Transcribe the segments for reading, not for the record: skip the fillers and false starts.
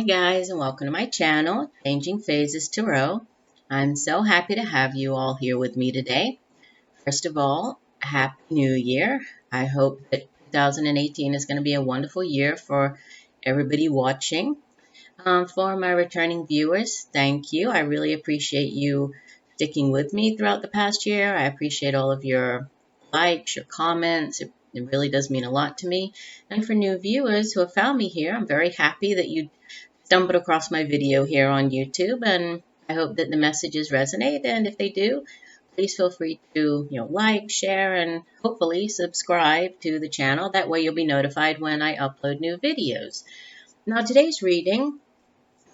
guys, and welcome to my channel, Changing Phases Tarot. I'm so happy to have you all here with me today. First of all, Happy New Year. I hope that 2018 is going to be a wonderful year for everybody watching. For my returning viewers, thank you. I really appreciate you sticking with me throughout the past year. I appreciate all of your likes, your comments. It really does mean a lot to me. And for new viewers who have found me here, I'm very happy that you stumbled across my video here on YouTube, and I hope that the messages resonate. And if they do, please feel free to like, share, and hopefully subscribe to the channel. That way you'll be notified when I upload new videos. Now today's reading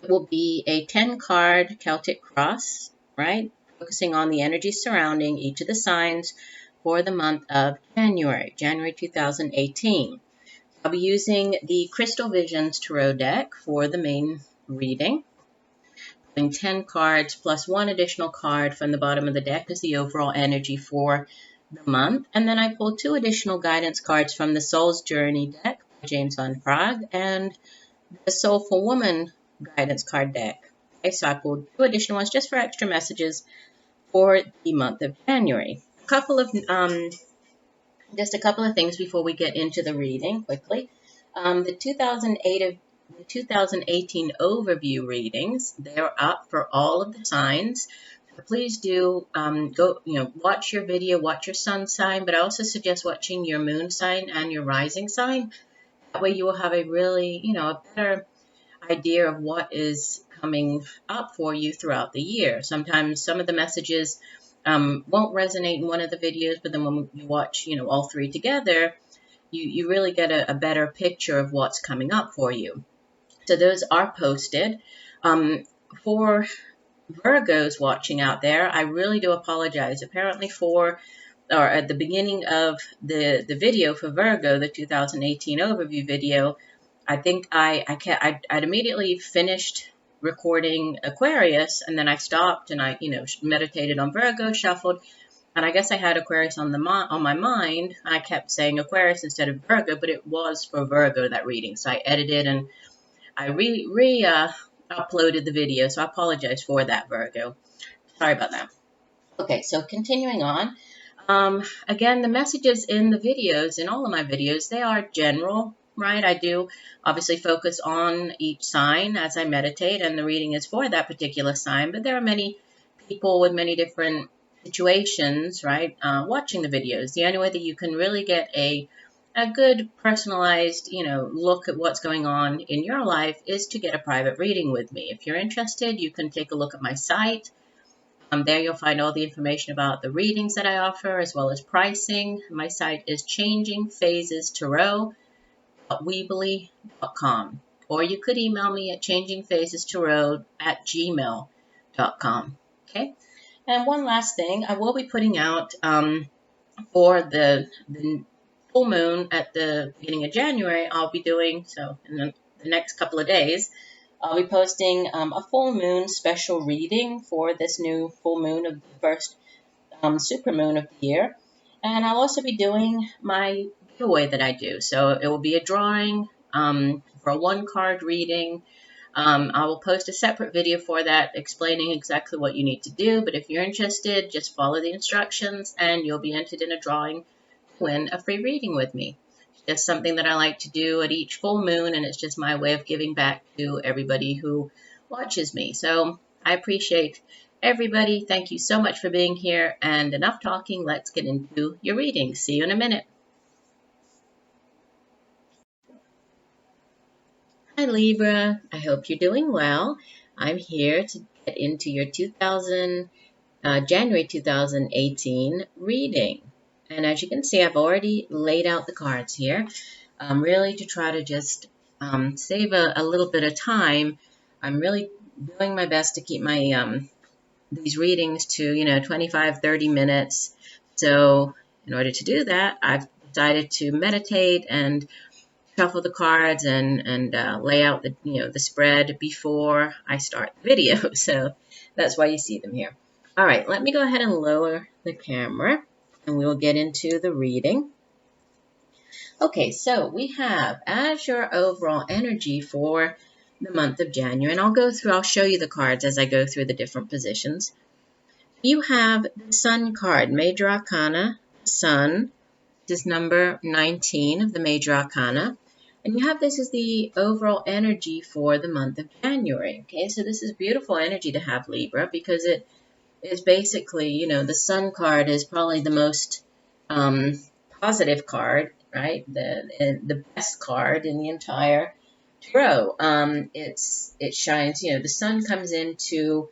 will be a 10-card Celtic cross, right? Focusing on the energy surrounding each of the signs for the month of January 2018. I'll be using the Crystal Visions Tarot deck for the main reading. Putting 10 cards plus one additional card from the bottom of the deck as the overall energy for the month. And then I pulled two additional guidance cards from the Soul's Journey deck by James von Praagh and the Soulful Woman guidance card deck. Okay, so I pulled two additional ones just for extra messages for the month of January. Just a couple of things before we get into the reading quickly. The 2018 overview readings, they're up for all of the signs. So please do go, watch your video, watch your sun sign, but I also suggest watching your moon sign and your rising sign. That way you will have a really, a better idea of what is coming up for you throughout the year. Sometimes some of the messages won't resonate in one of the videos, but then when you watch, all three together, you really get a better picture of what's coming up for you. So those are posted. For Virgos watching out there, I really do apologize. Apparently at the beginning of the video for Virgo, the 2018 overview video, I think I'd immediately finished recording Aquarius, and then I stopped and I meditated on Virgo, shuffled, and I guess I had Aquarius on my mind. I kept saying Aquarius instead of Virgo, but it was for Virgo, that reading. So I edited and I uploaded the video. So I apologize for that, Virgo. Sorry about that. Okay, so continuing on. Again, the messages in the videos, in all of my videos, they are general. Right, I do obviously focus on each sign as I meditate, and the reading is for that particular sign, but there are many people with many different situations, right, watching the videos. The only way that you can really get a good personalized, look at what's going on in your life is to get a private reading with me. If you're interested, you can take a look at my site. There you'll find all the information about the readings that I offer, as well as pricing. My site is changingphasestarot.weebly.com, or you could email me at changingphasestarot@gmail.com. Okay, and one last thing, I will be putting out for the full moon at the beginning of January. I'll be doing so in the next couple of days. I'll be posting a full moon special reading for this new full moon of the first super moon of the year, and I'll also be doing my giveaway that I do. So it will be a drawing for a 1-card reading. I will post a separate video for that explaining exactly what you need to do, but if you're interested, just follow the instructions and you'll be entered in a drawing to win a free reading with me. It's just something that I like to do at each full moon, and it's just my way of giving back to everybody who watches me. So I appreciate everybody. Thank you so much for being here, and enough talking. Let's get into your reading. See you in a minute. Hi Libra, I hope you're doing well. I'm here to get into your January 2018 reading. And as you can see, I've already laid out the cards here, really to try to just save a little bit of time. I'm really doing my best to keep my these readings to 25-30 minutes. So in order to do that, I've decided to meditate and shuffle the cards and lay out the spread before I start the video. So that's why you see them here. All right, let me go ahead and lower the camera and we will get into the reading. Okay, so we have, as your overall energy for the month of January. And I'll show you the cards as I go through the different positions. You have the Sun card, Major Arcana, Sun. This is number 19 of the Major Arcana. And you have this as the overall energy for the month of January. Okay, so this is beautiful energy to have, Libra, because it is basically, you know, the Sun card is probably the most positive card, right? The best card in the entire tarot. It shines, you know, the Sun comes in to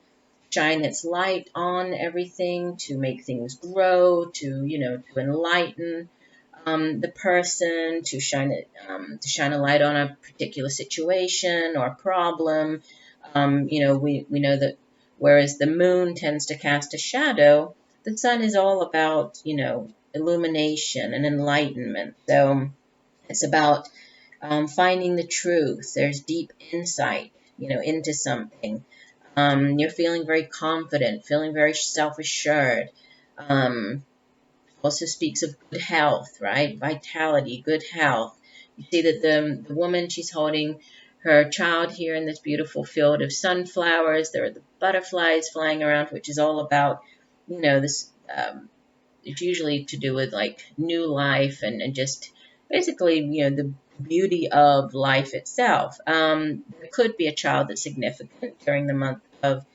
shine its light on everything, to make things grow, to, you know, to enlighten the person, to shine a light on a particular situation or problem. You know, we know that whereas the moon tends to cast a shadow, the sun is all about, you know, illumination and enlightenment. So it's about finding the truth. There's deep insight, you know, into something. You're feeling very confident, feeling very self-assured. Also speaks of good health, right? Vitality, good health. You see that the woman, she's holding her child here in this beautiful field of sunflowers. There are the butterflies flying around, which is all about, you know, this, it's usually to do with like new life and just basically, you know, the beauty of life itself. There could be a child that's significant during the month of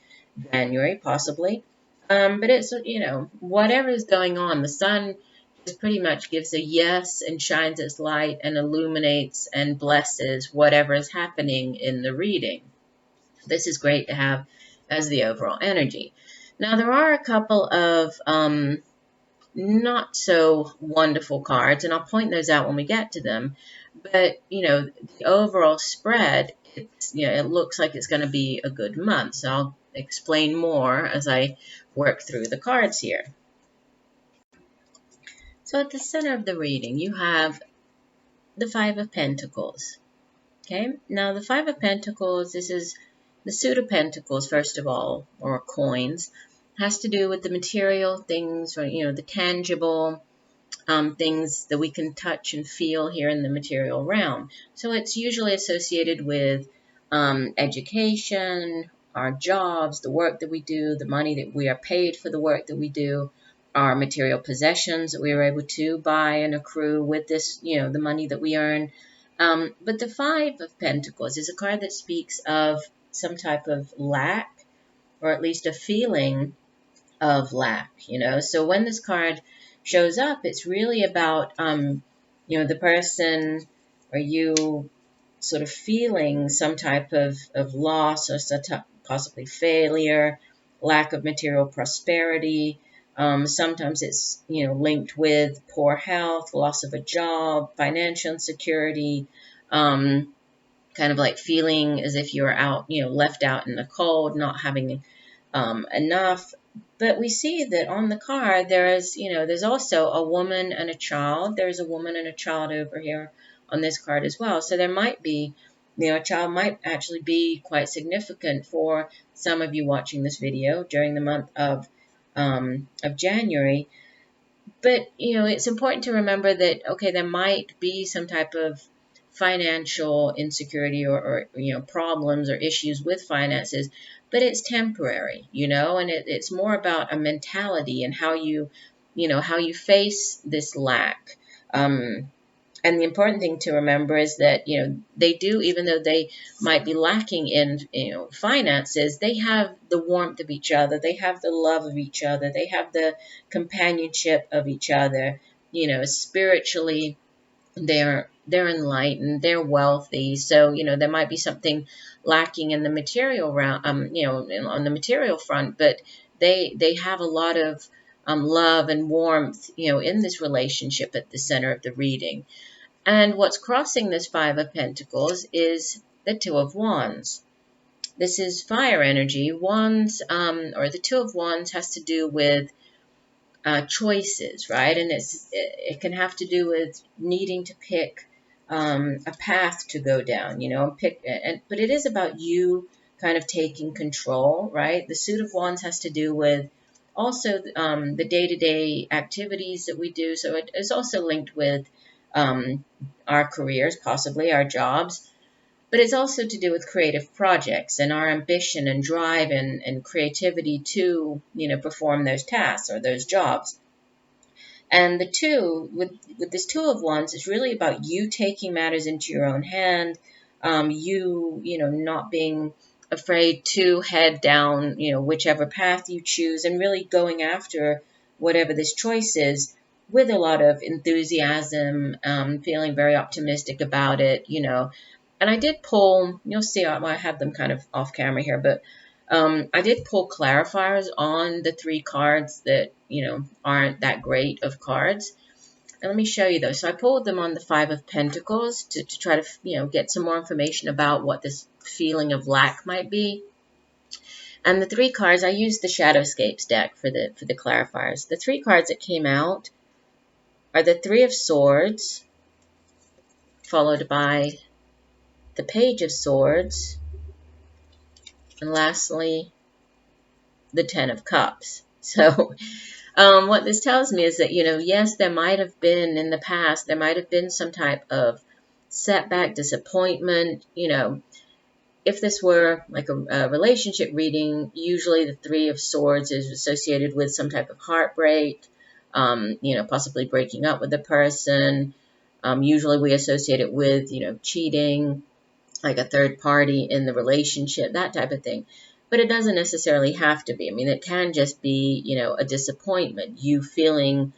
January, possibly. But it's, you know, whatever is going on, the sun just pretty much gives a yes and shines its light and illuminates and blesses whatever is happening in the reading. This is great to have as the overall energy. Now, there are a couple of not so wonderful cards, and I'll point those out when we get to them. But, you know, the overall spread, it's, you know, it looks like it's going to be a good month. So I'll explain more as I work through the cards here. So at the center of the reading, you have the Five of Pentacles. Okay, now the Five of Pentacles, this is the suit of Pentacles, first of all, or coins, has to do with the material things, or, you know, the tangible things that we can touch and feel here in the material realm. So it's usually associated with education, our jobs, the work that we do, the money that we are paid for the work that we do, our material possessions that we were able to buy and accrue with this, you know, the money that we earn. But the Five of Pentacles is a card that speaks of some type of lack, or at least a feeling of lack, you know. So when this card shows up, it's really about, you know, the person or you sort of feeling some type of loss or possibly failure, lack of material prosperity. Sometimes it's, you know, linked with poor health, loss of a job, financial insecurity, kind of like feeling as if you're out, you know, left out in the cold, not having enough. But we see that on the card, there is, you know, there's also a woman and a child. There's a woman and a child over here on this card as well. So there might be, you know, a child might actually be quite significant for some of you watching this video during the month of January. But, you know, it's important to remember that, okay, there might be some type of financial insecurity or you know, problems or issues with finances, but it's temporary, you know, and it's more about a mentality and how you know, how you face this lack. And the important thing to remember is that, you know, they do, even though they might be lacking in, you know, finances, they have the warmth of each other. They have the love of each other. They have the companionship of each other. You know, spiritually, they're enlightened, they're wealthy. So, you know, there might be something lacking in the material realm, you know, on the material front, but they have a lot of love and warmth, you know, in this relationship at the center of the reading. And what's crossing this Five of Pentacles is the Two of Wands. This is fire energy. Wands, or the Two of Wands, has to do with choices, right? And it can have to do with needing to pick a path to go down, you know, but it is about you kind of taking control, right? The Suit of Wands has to do with also the day-to-day activities that we do. So it is also linked with our careers, possibly our jobs. But it's also to do with creative projects and our ambition and drive and creativity to, perform those tasks or those jobs. And the two, with this Two of Wands, it's really about you taking matters into your own hand, not being afraid to head down, whichever path you choose, and really going after whatever this choice is with a lot of enthusiasm, feeling very optimistic about it, And I did pull, you'll see, I have them kind of off camera here, but I did pull clarifiers on the 3 cards that, aren't that great of cards. And let me show you those. So I pulled them on the 5 of Pentacles to try to, get some more information about what this feeling of lack might be. And the 3 cards, I used the Shadowscapes deck for the clarifiers. The 3 cards that came out are the 3 of Swords, followed by the Page of Swords, and lastly, the 10 of Cups. So what this tells me is that, yes, there might have been in the past, there might have been some type of setback, disappointment. If this were like a relationship reading, usually the 3 of Swords is associated with some type of heartbreak, possibly breaking up with the person. Usually we associate it with, cheating, like a third party in the relationship, that type of thing. But it doesn't necessarily have to be. I mean, it can just be, a disappointment, you feeling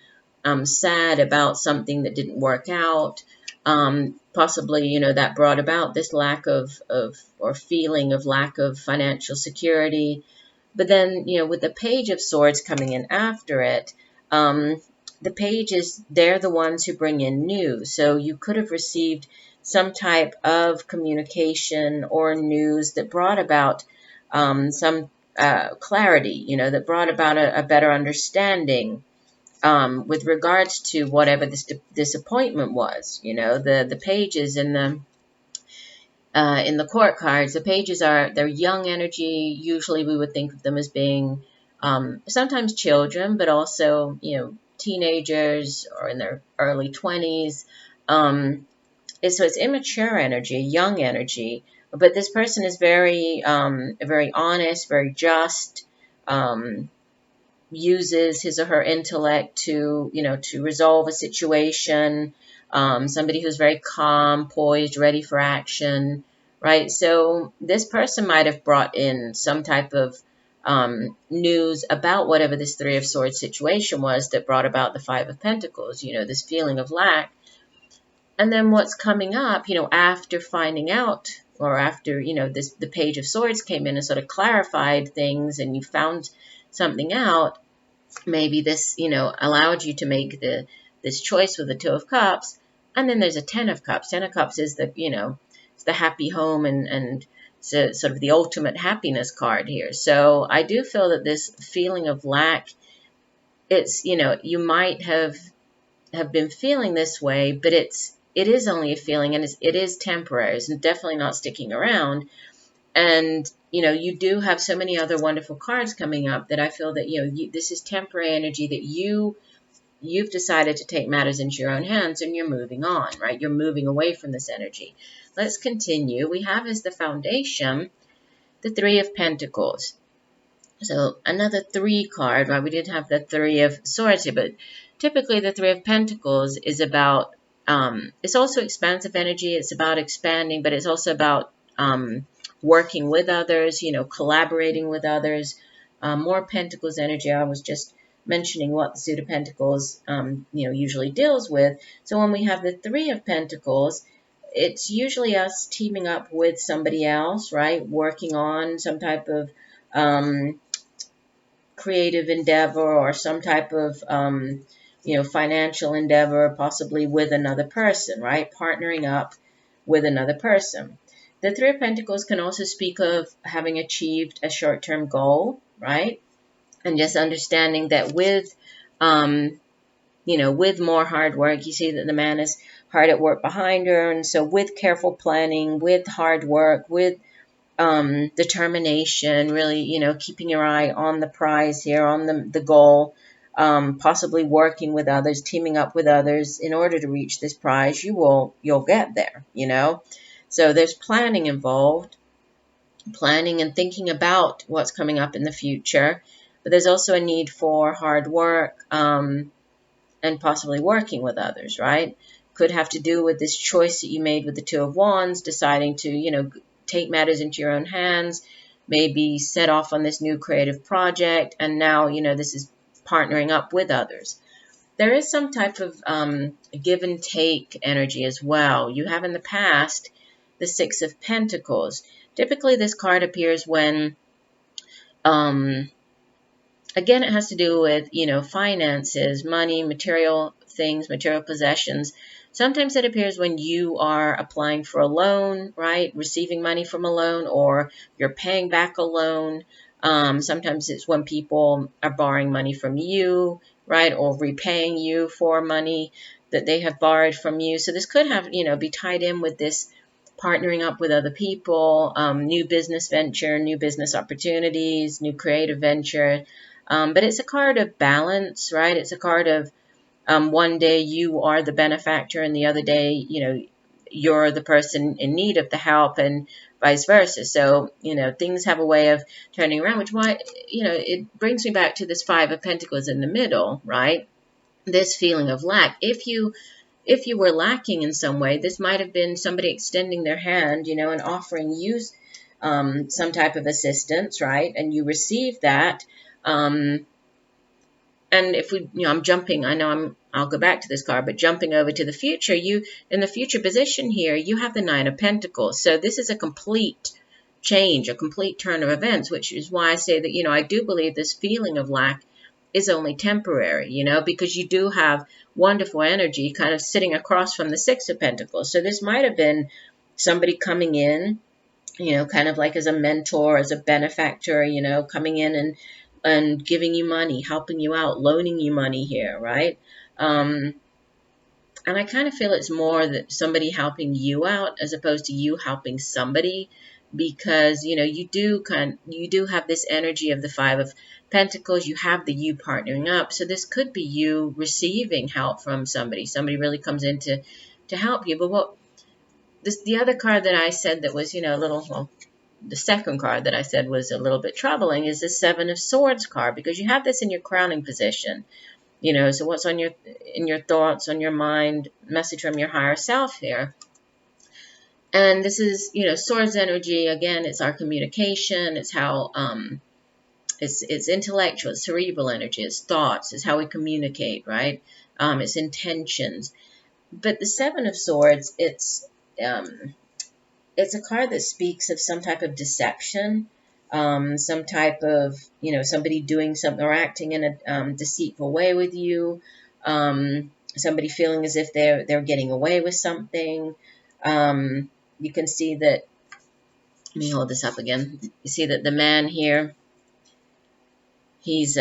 sad about something that didn't work out, possibly, that brought about this lack of or feeling of lack of financial security. But then, with the Page of Swords coming in after it, the pages, they're the ones who bring in news. So you could have received some type of communication or news that brought about some clarity, that brought about a better understanding with regards to whatever this disappointment was. The pages in the court cards, the pages they're young energy. Usually we would think of them as being sometimes children, but also, teenagers or in their early 20s. So it's immature energy, young energy, but this person is very, very honest, very just, uses his or her intellect to, to resolve a situation, somebody who's very calm, poised, ready for action, right? So this person might have brought in some type of news about whatever this 3 of Swords situation was that brought about the 5 of Pentacles, this feeling of lack. And then what's coming up, after finding out, or after, the Page of Swords came in and sort of clarified things and you found something out, maybe this, allowed you to make this choice with the 2 of Cups. And then there's a 10 of Cups. 10 of Cups is the, it's the happy home and so sort of the ultimate happiness card here. So I do feel that this feeling of lack, it's, you might have been feeling this way, but it is only a feeling, and it is temporary. It's definitely not sticking around. And, you do have so many other wonderful cards coming up that I feel that, this is temporary energy that you've decided to take matters into your own hands and you're moving on, right? You're moving away from this energy. Let's continue. We have as the foundation the 3 of Pentacles. So another 3 card, right? We did have the 3 of Swords here, but typically the 3 of Pentacles is about, it's also expansive energy. It's about expanding, but it's also about working with others, collaborating with others. More Pentacles energy. I was just mentioning what the suit of Pentacles, usually deals with. So when we have the 3 of Pentacles, it's usually us teaming up with somebody else, right? Working on some type of creative endeavor or some type of, financial endeavor, possibly with another person, right? Partnering up with another person. The 3 of Pentacles can also speak of having achieved a short-term goal, right? And just understanding that with, with more hard work, you see that the man is hard at work behind her. And so with careful planning, with hard work, with determination, really, keeping your eye on the prize here, on the goal, possibly working with others, teaming up with others in order to reach this prize, you'll get there, So there's planning involved, planning and thinking about what's coming up in the future. But there's also a need for hard work and possibly working with others, right? Could have to do with this choice that you made with the Two of Wands, deciding to, you know, take matters into your own hands, maybe set off on this new creative project, and now, you know, this is partnering up with others. There is some type of give and take energy as well. You have in the past the Six of Pentacles. Typically, this card appears when, again, it has to do with, you know, finances, money, material things, material possessions. Sometimes it appears when you are applying for a loan, right? Receiving money from a loan, or you're paying back a loan. Sometimes it's when people are borrowing money from you, right? Or repaying you for money that they have borrowed from you. So this could have, you know, be tied in with this partnering up with other people, new business venture, new business opportunities, new creative venture. But it's a card of balance, right? It's a card of one day you are the benefactor and the other day, you know, you're the person in need of the help, and vice versa. So, you know, things have a way of turning around, which why, you know, it brings me back to this Five of Pentacles in the middle, right? This feeling of lack. If you were lacking in some way, this might have been somebody extending their hand, you know, and offering you some type of assistance, right? And you receive that. And if we, you know, I'm jumping, I'll go back to this card, but jumping over to the future, in the future position here, you have the Nine of Pentacles. So this is a complete change, a complete turn of events, which is why I say that, you know, I do believe this feeling of lack is only temporary, you know, because you do have wonderful energy kind of sitting across from the Six of Pentacles. So this might have been somebody coming in, you know, kind of like as a mentor, as a benefactor, you know, coming in and giving you money, helping you out, loaning you money here, right? And I kind of feel it's more that somebody helping you out as opposed to you helping somebody, because, you know, you do have this energy of the Five of Pentacles. You have the you partnering up. So this could be you receiving help from somebody. Somebody really comes in to help you. But the other card that I said that was, you know, a little, well, the second card that I said was a little bit troubling is the Seven of Swords card, because you have this in your crowning position. You know, so what's in your thoughts, on your mind, message from your higher self here. And this is, you know, Swords energy. Again, it's our communication. It's how, it's intellectual, it's cerebral energy, it's thoughts, it's how we communicate, right? It's intentions. But the Seven of Swords, it's a card that speaks of some type of deception, some type of, you know, somebody doing something or acting in a deceitful way with you, somebody feeling as if they're getting away with something. You can see that, let me hold this up again. You see that the man here, he's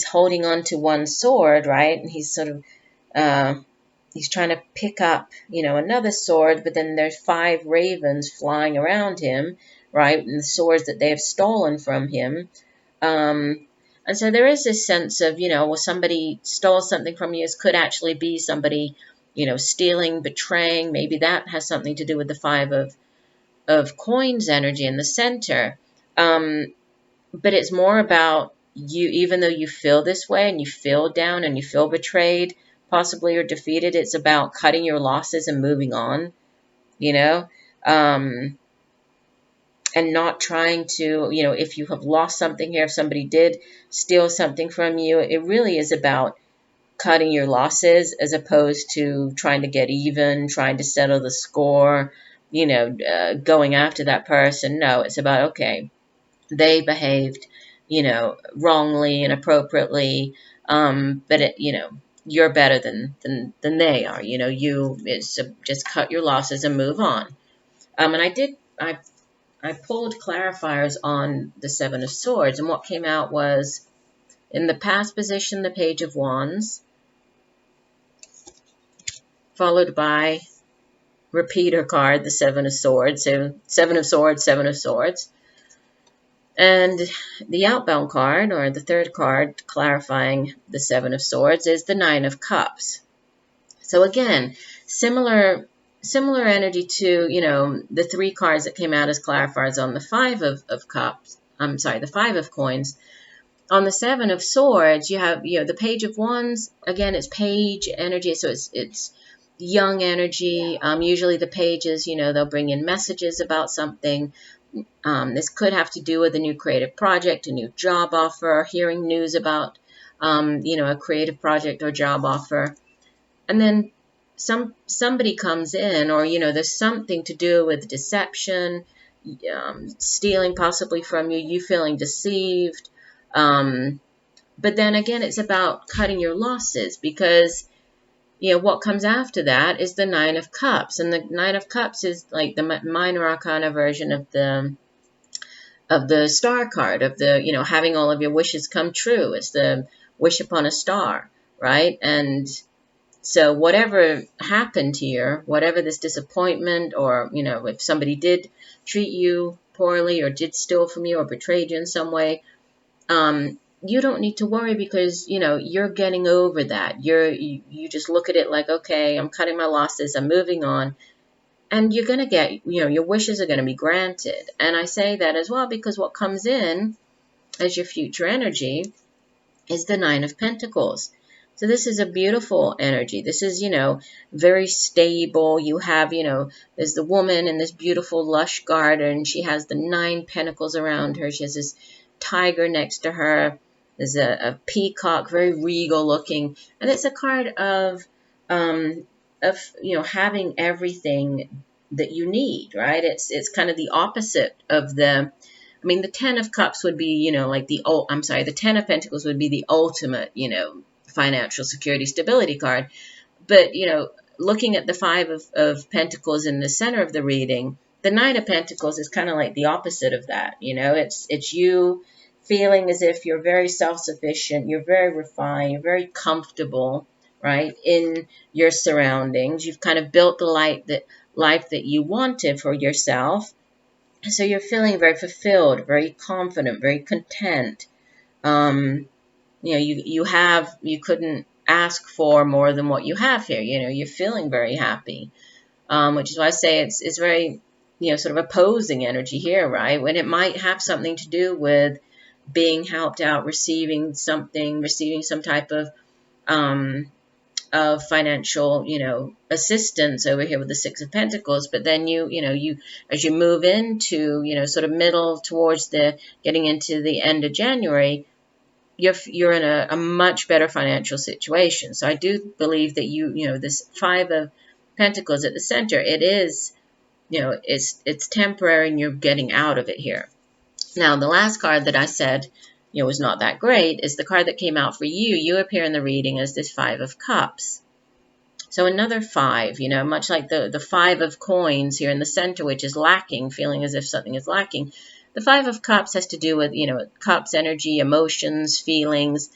holding on to one sword, right? And he's sort of, he's trying to pick up, you know, another sword, but then there's 5 ravens flying around him, right? And the swords that they have stolen from him. And so there is this sense of, you know, well, somebody stole something from you. It could actually be somebody, you know, stealing, betraying. Maybe that has something to do with the 5 of coins energy in the center. But it's more about you, even though you feel this way and you feel down and you feel betrayed, possibly, or defeated, it's about cutting your losses and moving on, you know, and not trying to, you know, if you have lost something here, if somebody did steal something from you, it really is about cutting your losses as opposed to trying to get even, trying to settle the score, you know, going after that person. No, it's about, okay, they behaved, you know, wrongly, inappropriately, but it, you know, you're better than they are. You know, it's just cut your losses and move on. And I pulled clarifiers on the Seven of Swords, and what came out was, in the past position, the Page of Wands, followed by repeater card, the Seven of Swords. So Seven of Swords, Seven of Swords. And the outbound card, or the third card clarifying the Seven of Swords, is the Nine of Cups. So again, similar similar energy to, you know, the 3 cards that came out as clarifiers on the 5 of cups. I'm sorry, the 5 of coins. On the 7 of swords, you have, you know, the Page of Wands. Again, it's page energy, so it's young energy. Usually the pages, you know, they'll bring in messages about something. This could have to do with a new creative project, a new job offer, hearing news about, you know, a creative project or job offer. And then somebody comes in, or, you know, there's something to do with deception, stealing possibly from you, you feeling deceived. But then again, it's about cutting your losses, because, you know, what comes after that is the 9 of Cups. And the 9 of Cups is like the minor arcana version of the star card, of the, you know, having all of your wishes come true. It's the wish upon a star, right? And so whatever happened here, whatever this disappointment, or, you know, if somebody did treat you poorly or did steal from you or betrayed you in some way, you don't need to worry, because, you know, you're getting over that. You just look at it like, okay, I'm cutting my losses, I'm moving on, and you're going to get, you know, your wishes are going to be granted. And I say that as well because what comes in as your future energy is the 9 of Pentacles. So this is a beautiful energy. This is, you know, very stable. You have, you know, there's the woman in this beautiful lush garden. She has the 9 pentacles around her. She has this tiger next to her. There's a peacock, very regal looking. And it's a card of, you know, having everything that you need, right? It's kind of the opposite of the, I mean, the 10 of Cups would be, you know, like the 10 of Pentacles would be the ultimate, you know, financial security, stability card. But, you know, looking at the 5 of Pentacles in the center of the reading, the 9 of Pentacles is kind of like the opposite of that. You know, it's you feeling as if you're very self-sufficient, you're very refined, you're very comfortable, right, in your surroundings. You've kind of built the life that you wanted for yourself. So you're feeling very fulfilled, very confident, very content. You know, you couldn't ask for more than what you have here. You know, you're feeling very happy, which is why I say it's very, you know, sort of opposing energy here, right? When it might have something to do with being helped out, receiving some type of financial, you know, assistance over here with the 6 of Pentacles. But then you as you move into, you know, sort of middle towards getting into the end of January, you're in a much better financial situation. So I do believe that you know, this 5 of Pentacles at the center, it is, you know, it's temporary, and you're getting out of it here. Now, the last card that I said, you know, was not that great is the card that came out for you. You appear in the reading as this 5 of Cups. So another 5, you know, much like the 5 of Coins here in the center, which is lacking, feeling as if something is lacking. The 5 of Cups has to do with, you know, cups, energy, emotions, feelings.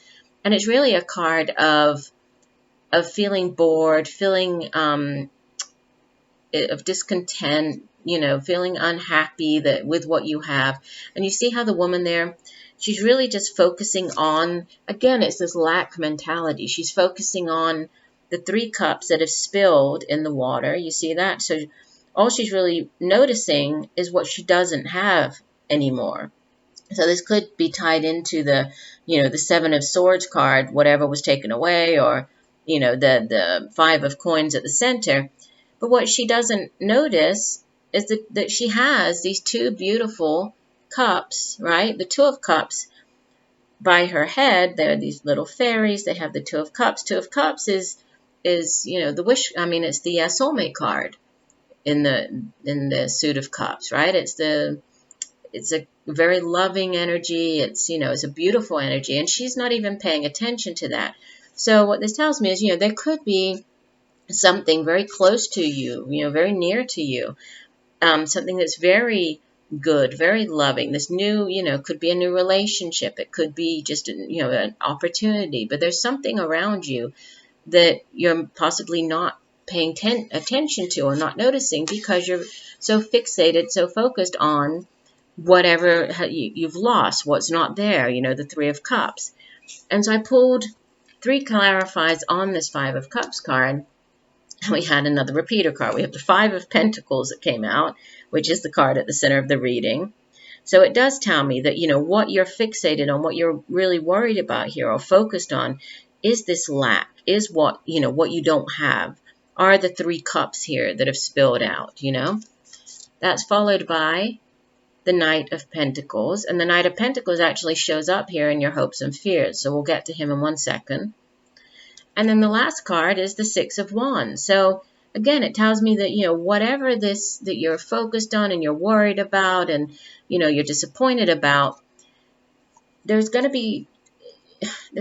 And it's really a card of feeling bored, feeling of discontent, you know, feeling unhappy with what you have. And you see how the woman there, she's really just focusing on, again, it's this lack mentality. She's focusing on the 3 cups that have spilled in the water. You see that? So all she's really noticing is what she doesn't have anymore. So this could be tied into the, you know, the 7 of Swords card, whatever was taken away, or, you know, the 5 of Coins at the center. But what she doesn't notice is that she has these 2 beautiful cups, right? The 2 of Cups by her head, there are these little fairies. They have the 2 of Cups. 2 of Cups is you know, the wish. I mean, it's the soulmate card in the Suit of Cups, right? It's a very loving energy. It's, you know, it's a beautiful energy, and she's not even paying attention to that. So what this tells me is, you know, there could be something very close to you, you know, very near to you, something that's very good, very loving. This new, you know, could be a new relationship. It could be just, you know, an opportunity. But there's something around you that you're possibly not paying attention to or not noticing, because you're so fixated, so focused on whatever you've lost, what's not there, you know, the 3 of Cups. And so I pulled 3 clarifies on this 5 of Cups card. we had another repeater card. We have the Five of Pentacles that came out, which is the card at the center of the reading. So it does tell me that, what you're fixated on, what you're really worried about here or focused on is this lack, is what you don't have, are the Three Cups here that have spilled out, That's followed by the Knight of Pentacles. And the Knight of Pentacles actually shows up here in your hopes and fears. So we'll get to him in one second. And then the last card is the Six of Wands. So again, it tells me that, whatever this that you're focused on and you're worried about and, you're disappointed about, there's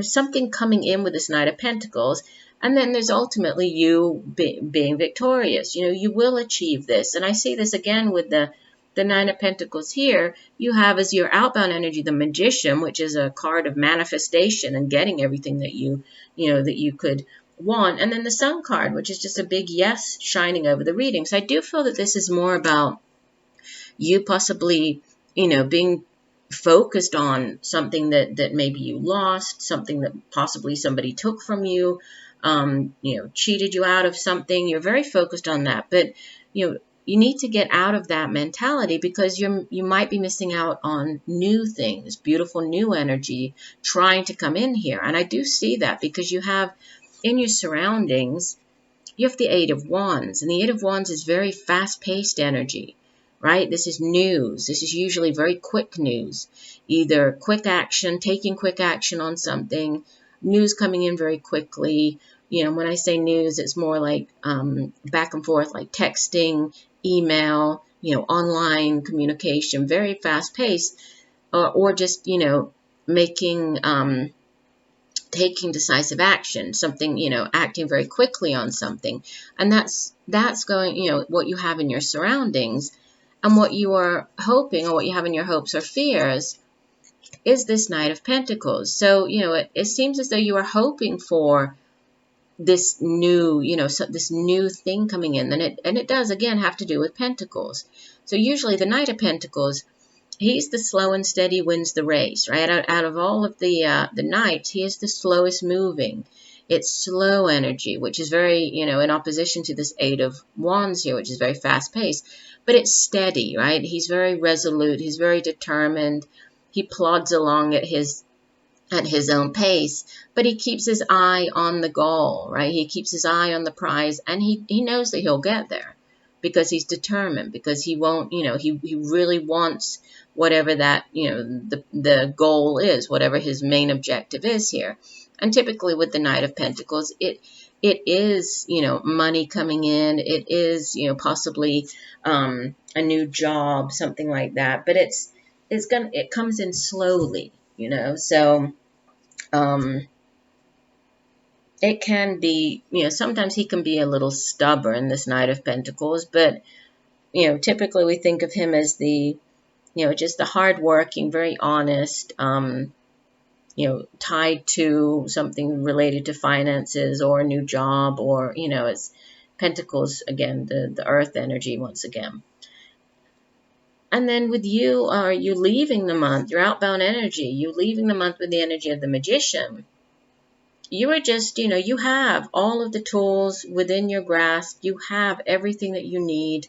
something coming in with this Knight of Pentacles. And then there's ultimately you being victorious. You will achieve this. And I see this again with the Nine of Pentacles here. You have as your outbound energy the Magician, which is a card of manifestation and getting everything that that you could want. And then the Sun card, which is just a big yes shining over the reading. So I do feel that this is more about you possibly, being focused on something that maybe you lost, something that possibly somebody took from you, cheated you out of something. You're very focused on that. But, you need to get out of that mentality because you might be missing out on new things, beautiful new energy trying to come in here. And I do see that because you have in your surroundings, you have the Eight of Wands. And the Eight of Wands is very fast-paced energy, right? This is news. This is usually very quick news, either quick action, taking quick action on something, news coming in very quickly. When I say news, it's more like back and forth, like texting, email, online communication, very fast-paced, or just, making, taking decisive action, something, acting very quickly on something. And that's going, what you have in your surroundings and what you are hoping or what you have in your hopes or fears is this Knight of Pentacles. So, it seems as though you are hoping for this new, this new thing coming in, and it does again have to do with Pentacles. So usually the Knight of Pentacles, he's the slow and steady wins the race, right? Out of all of the knights, he is the slowest moving. It's slow energy, which is very, in opposition to this Eight of Wands here, which is very fast paced, but it's steady, right? He's very resolute. He's very determined. He plods along at his own pace, but he keeps his eye on the goal, right? He keeps his eye on the prize, and he knows that he'll get there because he's determined, because he won't, he really wants whatever that, the goal is, whatever his main objective is here. And typically with the Knight of Pentacles, it is, money coming in. It is, possibly a new job, something like that, but it comes in slowly, so it can be, sometimes he can be a little stubborn, this Knight of Pentacles, but, typically we think of him as the, just the hardworking, very honest, tied to something related to finances or a new job or, it's Pentacles, again, the earth energy once again. And then with you, are you leaving the month, your outbound energy, you leaving the month with the energy of the Magician. You are just, you have all of the tools within your grasp. You have everything that you need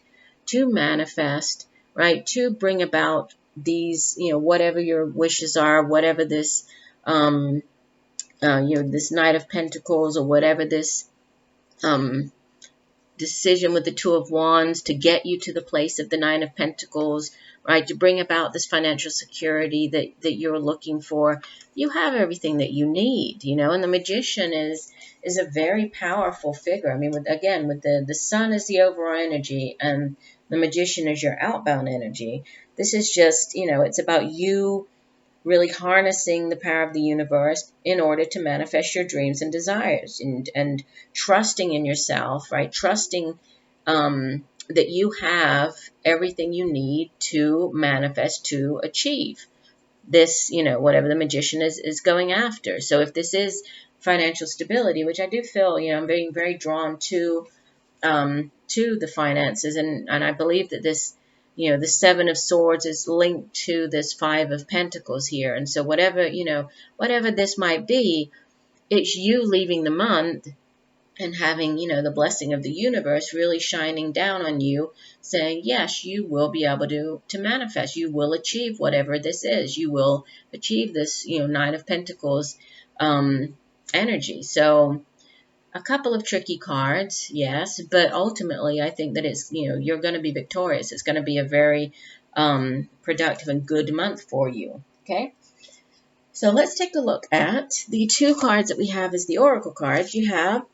to manifest, right? To bring about these, whatever your wishes are, whatever this, this Knight of Pentacles or whatever this, decision with the Two of Wands to get you to the place of the Nine of Pentacles, right? To bring about this financial security that you're looking for. You have everything that you need, and the Magician is a very powerful figure. I mean, with the Sun is the overall energy and the Magician is your outbound energy. This is just, it's about you really harnessing the power of the universe in order to manifest your dreams and desires, and trusting in yourself, right? Trusting that you have everything you need to manifest, to achieve this, whatever the Magician is going after. So if this is financial stability, which I do feel, I'm being very drawn to the finances, and I believe that this, the Seven of Swords is linked to this Five of Pentacles here. And so whatever this might be, it's you leaving the month and having, the blessing of the universe really shining down on you, saying, yes, you will be able to manifest. You will achieve whatever this is. You will achieve this, Nine of Pentacles energy. So a couple of tricky cards, yes, but ultimately I think that it's, you're going to be victorious. It's going to be a very productive and good month for you, okay? So let's take a look at the two cards that we have as the Oracle cards. You have,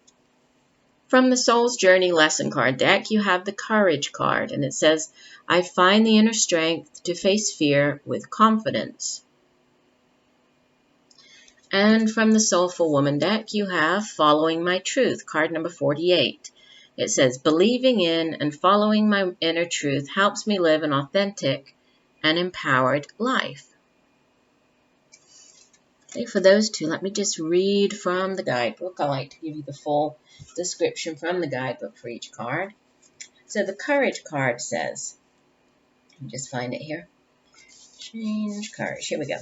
from the Soul's Journey Lesson card deck, you have the Courage card, and it says, I find the inner strength to face fear with confidence. And from the Soulful Woman deck, you have Following My Truth, card number 48. It says, believing in and following my inner truth helps me live an authentic and empowered life. Okay, for those two, let me just read from the guidebook. I like to give you the full description from the guidebook for each card. So the Courage card says, let me just find it here. Change Courage. Here we go.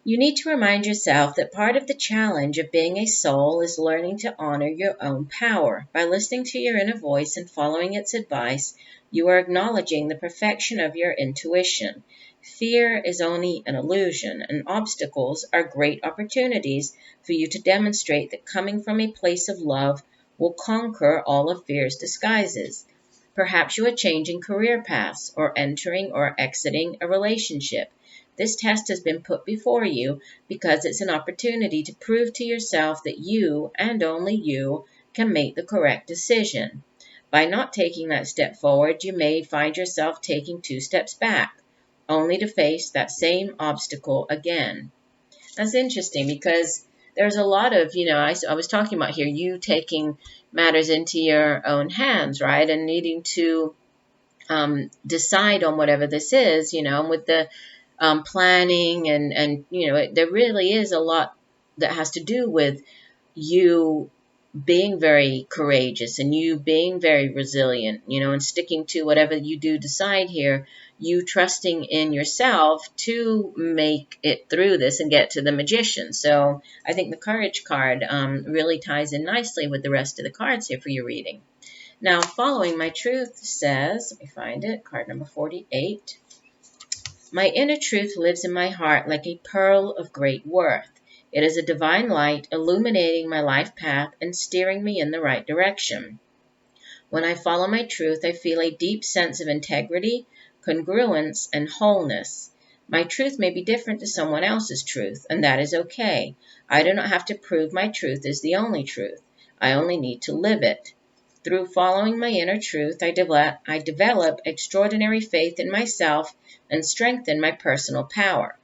You need to remind yourself that part of the challenge of being a soul is learning to honor your own power. By listening to your inner voice and following its advice, you are acknowledging the perfection of your intuition. Fear is only an illusion, and obstacles are great opportunities for you to demonstrate that coming from a place of love will conquer all of fear's disguises. Perhaps you are changing career paths or entering or exiting a relationship. This test has been put before you because it's an opportunity to prove to yourself that you, and only you, can make the correct decision. By not taking that step forward, you may find yourself taking 2 steps back, only to face that same obstacle again. That's interesting because there's a lot of, I was talking about here, you taking matters into your own hands, right? And needing to decide on whatever this is, and with the planning and there really is a lot that has to do with you being very courageous and you being very resilient, and sticking to whatever you do decide here, you trusting in yourself to make it through this and get to the Magician. So I think the Courage card really ties in nicely with the rest of the cards here for your reading. Now, Following My Truth says, let me find it, card number 48. My inner truth lives in my heart like a pearl of great worth. It is a divine light illuminating my life path and steering me in the right direction. When I follow my truth, I feel a deep sense of integrity, congruence, and wholeness. My truth may be different to someone else's truth, and that is okay. I do not have to prove my truth is the only truth. I only need to live it. Through following my inner truth, I develop extraordinary faith in myself and strengthen my personal power.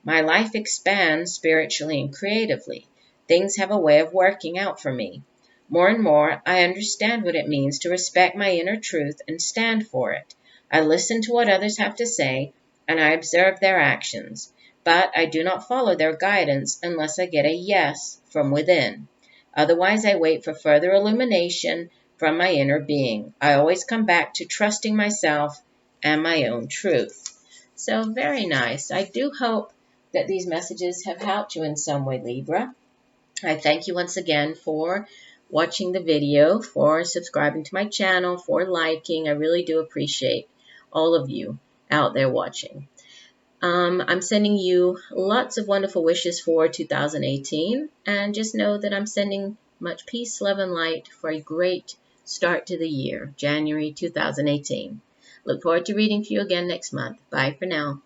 My life expands spiritually and creatively. Things have a way of working out for me. More and more, I understand what it means to respect my inner truth and stand for it. I listen to what others have to say, and I observe their actions, but I do not follow their guidance unless I get a yes from within. Otherwise, I wait for further illumination from my inner being. I always come back to trusting myself and my own truth. So very nice. I do hope that these messages have helped you in some way, Libra. I thank you once again for watching the video, for subscribing to my channel, for liking. I really do appreciate all of you out there watching. I'm sending you lots of wonderful wishes for 2018, and just know that I'm sending much peace, love, and light for a great start to the year, January 2018. Look forward to reading for you again next month. Bye for now.